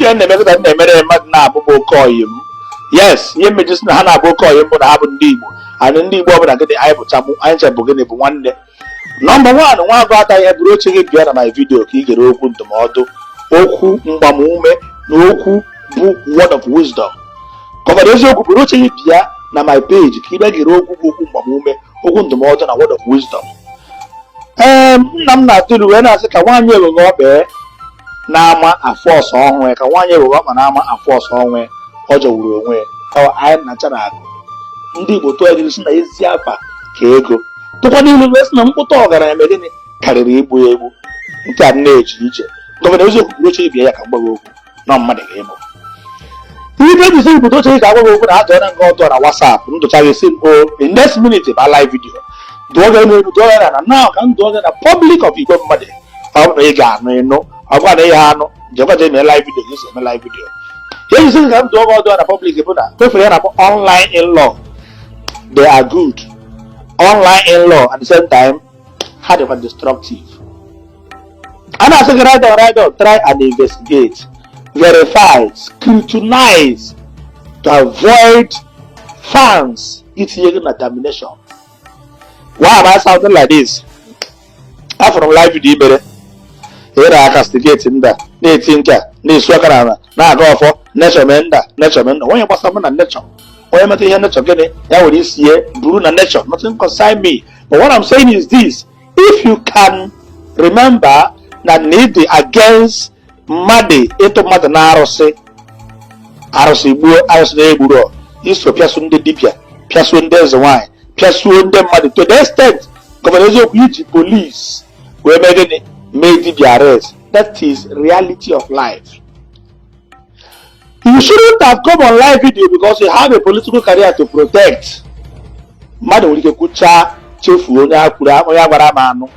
ihe na-eme ka na-emere mmadụ na-abụbụ oke oyim. Yes, ihe mejisi na ha na-abụ oke oyim bụ na ha bụ ndị Igbo. Anyị ndị Igbo ọbụla gịnị anyị bụchabụ anyị chebụ gịnị bụ nwanne. Nọmba 1, nwa agụ ataghị ya bụrụ oche gị bịa na my video ka ị gere okwu ndụmọdụ, okwu mgbamume na okwu bụ word of wisdom. Kọmọdụ eziokwu bụrụ oche gị bịa na my page ka ị bịa gere okwu bụ okwu mgbamume, okwu ndụmọdụ na word of wisdom. Nna m na-atụrụ wee na-asị ka nwaanyị eweghị ọkpa na-ama afọ ọsọ ọhụrụ, ka nwaanyị eweghị ọkpa na-ama afọ ọsọ ọnwụ ọ jọgburu onwe ya. Anyị na-acha na agụ ndị Igbo tụọ ejiri si na ezi afa ka ego tụkwa n'ilu wee sị na mkpụta ọgaranya mere gịnị karịrị igbu egbu. Nke a na-eji iche gọvanọ eziokwu bụrụ oche ibia ya ka mgbawa okwu na mmadụ ga-ebo ihe ejizi ibudo oche ị ga-agwa okwu na ha dọrọ nga ọdụ na WhatsApp ndụcha gị si in next minute ba live video dụọ gị n'elu dụọ ya na now ka m dụọ gị na public of igwe mmadụ. Ọ bụ na ị ga-anụ ịnụ, ọ bụrụ na ị ya anụ jekwaje eme live video gị si eme live video. Ihe ejizi ka m dụọ gị ọdụ na public bụ na kwefere ya na online in-law. They are good. Online in-law at the same time had a destructive. And as a write down, try and investigate, verify, scrutinize to avoid fans eating a damnation. Why am I sounding like this? I'm from live video better. Here I castigate in the nature, na go for nature menda. When you pass someone and nature. Or am I here nature again? That would this year, Bruno nature, nothing concern me. But what I'm saying is this: if you can remember that need the against Madi into Madanarose, Arosibu, Aroseburo, is to Piasun de Dipia, Piasun des wine, Piasun de Madi. To the extent, Governor of police were made the arrest. That is reality of life. You shouldn't have come on live video because you have a political career to protect. Madu will kucha chefu onya akura onya gwara manu.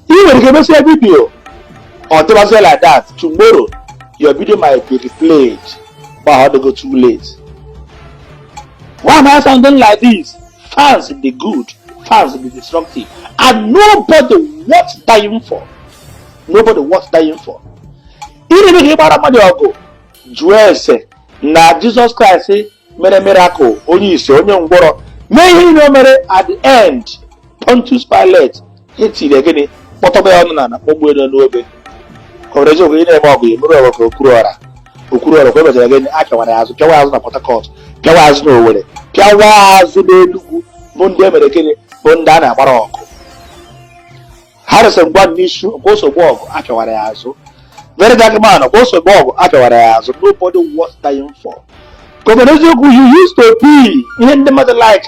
You will say a video or to say like that. Tomorrow your video might be replayed, but how to go too late. Why am I sounding like this? Fans in the good, fans in the destructive, and nobody worth dying for. Nobody worth dying for. Even if you about money or go. Jwese na Jesus Christ mere miracle onye ise onye ngwọrọ mee ihe no mere at the end. Pontius Pilate etiri egene kpọtọba ya ọnụ na akpọgbu elu n'obe kọrejo ogene na-eme ọgụ emere ọgụ okuru ọrụ kwa ebezara egene akewara azụ pịawa azụ na Port Harcourt pịawa azụ na Owerri pịawa azụ n'Enugu bụ ndị emere gịnị bụ ndị a na-agbara ọgụ Harrison gwa n'ishu okosogbu ọgụ akewara ya azụ. Very dark man, also Bob, nobody was dying for. Because you used to be in the mother like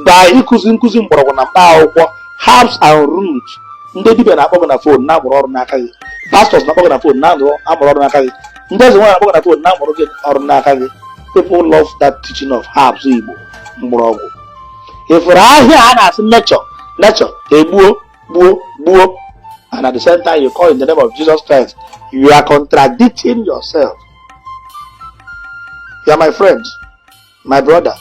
by Ikusin Borona, herbs and roots. They didn't have a phone now or Nakagi. Pastors not on a phone now or Nakagi. There's one about a phone now or Nakagi. People love that teaching of herbs, Igbo. If I hear as nature, a buo. And at the same time you call in the name of Jesus Christ, you are contradicting yourself. You are my friend, my brother.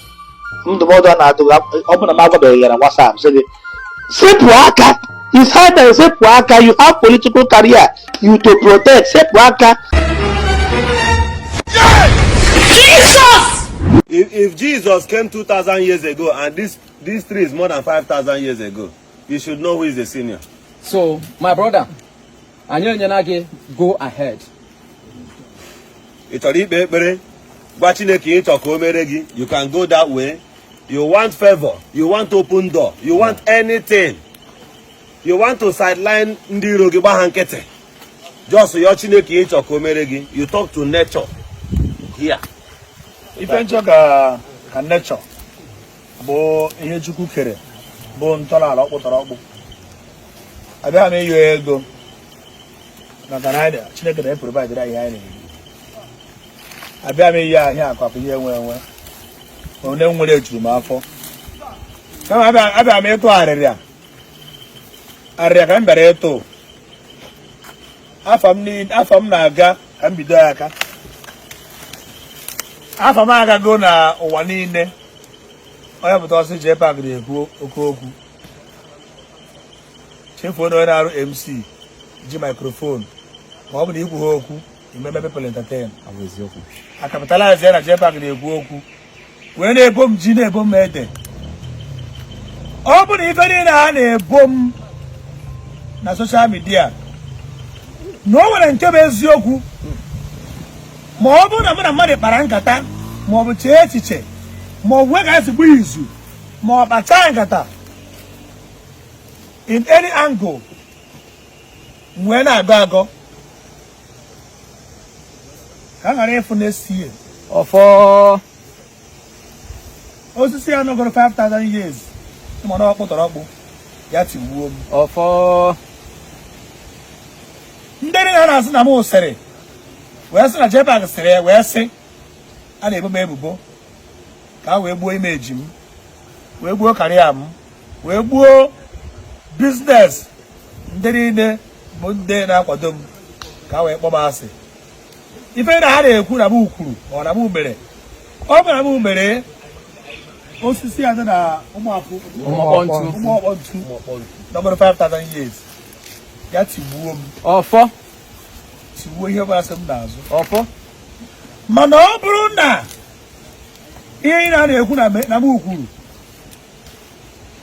The mother na to open a mouth on WhatsApp. Say Puaka. It's hard to say Puaka. You have political career. You to protect. Say Puaka. Jesus! If Jesus came 2,000 years ago and this tree is more than 5,000 years ago, you should know who is the senior. So, my brother, go ahead. You can go that way. You want favor, you want open door, you want anything. You want to sideline Ndirogi Bahankete. Just you talk to nature here. If you talk nature, bo ihejuku kere, bo ntola alokpotara abia me yo ego na Canada Chineke na provide that ihe abia me ya ahia akwa ihe enwe onye nwere ejuru m afọ kama abia me to arịrịa ka m bere eto afam na-aga ka m bido aka afam aga go na ụwa niile onye pụta ọsị je park na-ekwu okwu Phone or MC, G microphone. How many you go? imeme people entertain. I capitalize here na JPAC na-ekwu okwu. Wee na-ebo m ji na-ebo m ede. Ọ bụ na ife niile ha na-ebo m na social media na o nwere nke bụ eziokwu ma ọ bụ na mụ na mmadụ kpara nkata ma ọ bụ chee echiche ma ọ bụ wega ezigbo izu ma ọ kpachaa nkata in any angle wee na-agọ agọ ka a ghara ịfụ next year ọfọ osisi ya nọgoro 5,000 years ma na ọkpụtọrọ ọkpụ ya tigbuo m ọfọ ndị niile na-asị na m ụsịrị wee sị na JPAC sịrị ya wee sị a na-ebo m ebubo ka a wee gbuo imeji m wee gbuo karịa m wee gbuo biznes ndị niile bụ ndị na-akwado m ka a wee kpọọ m asị ife na ha na-ekwu na m kwuru ọ na m mere ọ bụ na m mere osisi ya dị na ụmụọkpọntu nọgoro 5,000 years ya tigbuo m ọfọ tigbuo ihe gbara sị m n'azụ ọfọ mana ọ bụrụ na ihe ị na-ekwu na m kwuru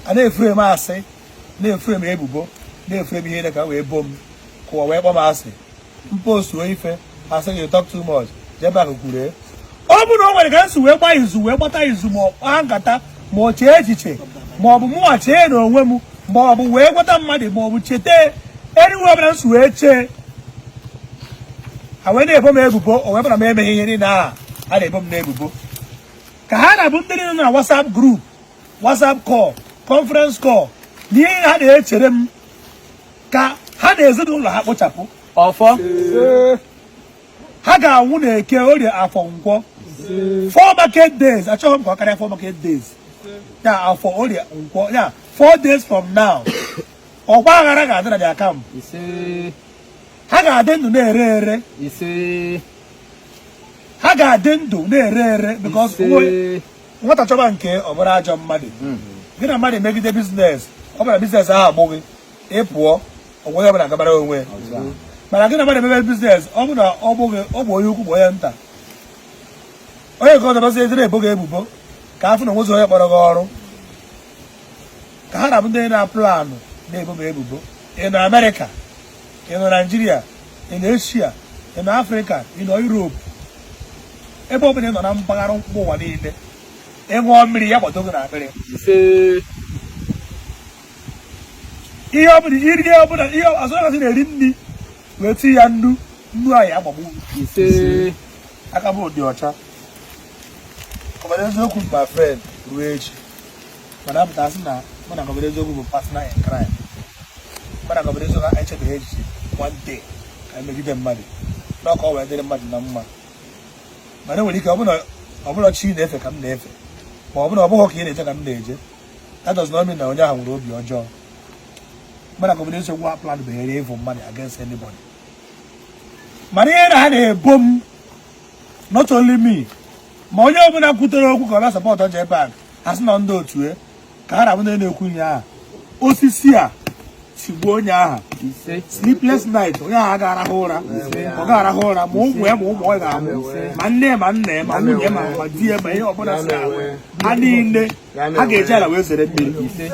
a na-efure m asị na-efure m ebubo na-efure m ihe ka wee bo m ka ụwa wee kpọọ m asị mpostuo ife asị gị talk too much JPAC kwuru ọ bụ na o nwere ka nsi wee gbaa izu wee gbata izu ma ọ kpaa nkata ma ọ chee echiche ma ọ bụ mụnwa chee n'onwe m ma ọ bụ wee gwata mmadụ ma ọ bụ cheta eriwe ọbụla nsi wee chee ha wee na-ebo m ebubo o wee bụra m emeghị ihe niile a na-ebo m n'ebubo ka ha na-abụ ndị niile na WhatsApp group WhatsApp call conference call na ihe ha na-echere m ka ha na ezinụlọ ha kpochapụ ọfọ ha ga-anwụ na eke orie afọ nkwọ 4 market days achọghị m ka ọ karịa 4 market days ya afọ orie nkwọ ya 4 days from now ọgba aghara ga-adị na dia camp ha ga-adị ndụ na-ere ere ha ga-adị ndụ na-ere ere because nwata chọba nke ọ bụrụ ajọ mmadụ gị na mmadụ emegide biznes ọ bụla biznes ahụ agbụghị ịpụọ onwe ya bụla agabara onwe mana gị na mmadụ emebe biznes ọ bụ na ọ bụghị ọ bụ onye ukwu bụ onye nta onye nke ọzọbazi ezere ebo gị ebubo ka afụ na onwezi onye kpọrọ gị ọrụ ka ha na-abụ ndị na-aplanụ na-ebo m ebubo ị nọ Amerịka ị nọ Naijiria ị nọ Eshia ị nọ Afrịka ị nọ Europe ebe ọ bụla ị nọ na mpaghara mkpụ ụwa niile ịṅụọ mmiri ya gbado gị na akpịrị ihe ọbụla iri ihe ọbụla ihe azụrụgasị na-eri nri wee tinye ya nnu anyị agbagbu aka bụ dị ọcha ọbara eziokwu my friend ruo echi mana apụta sị na mụ na ọbara eziokwu bụ partner in crime mụ na ọbara eziokwu anyị chebeghị echiche one day ka emegide mmadụ na ọka ọ wee dịrị mmadụ na mma mana enwere ike ọ bụla chi na-efe ka m na-efe ma ọ bụ na ọ bụghị ka ị na-eje ka m na-eje that does not mean na onye ahụ nwere obi ọjọọ mụ na ọbara eziokwu plan banyere ịvụ mmadụ against anybody mana ihe na ha na-ebo m not only me ma onye ọbụla kwutere okwu ka ọ bịa sọpọtụ JPAC ha sị na ndị otu ka ha na-abụ na-ekwu ihe ahụ osisi a sigbuo onye aha sleepless night onye ahụ ga-arahụ ụra ọ ga-arahụ ụra ma ụmụ ya ma ụmụ ọ ga-amụ ma nne ma nna ya ma nwunye ma di ya ma ihe ọbụla si ha niile ha ga-eji ala wee zere mmiri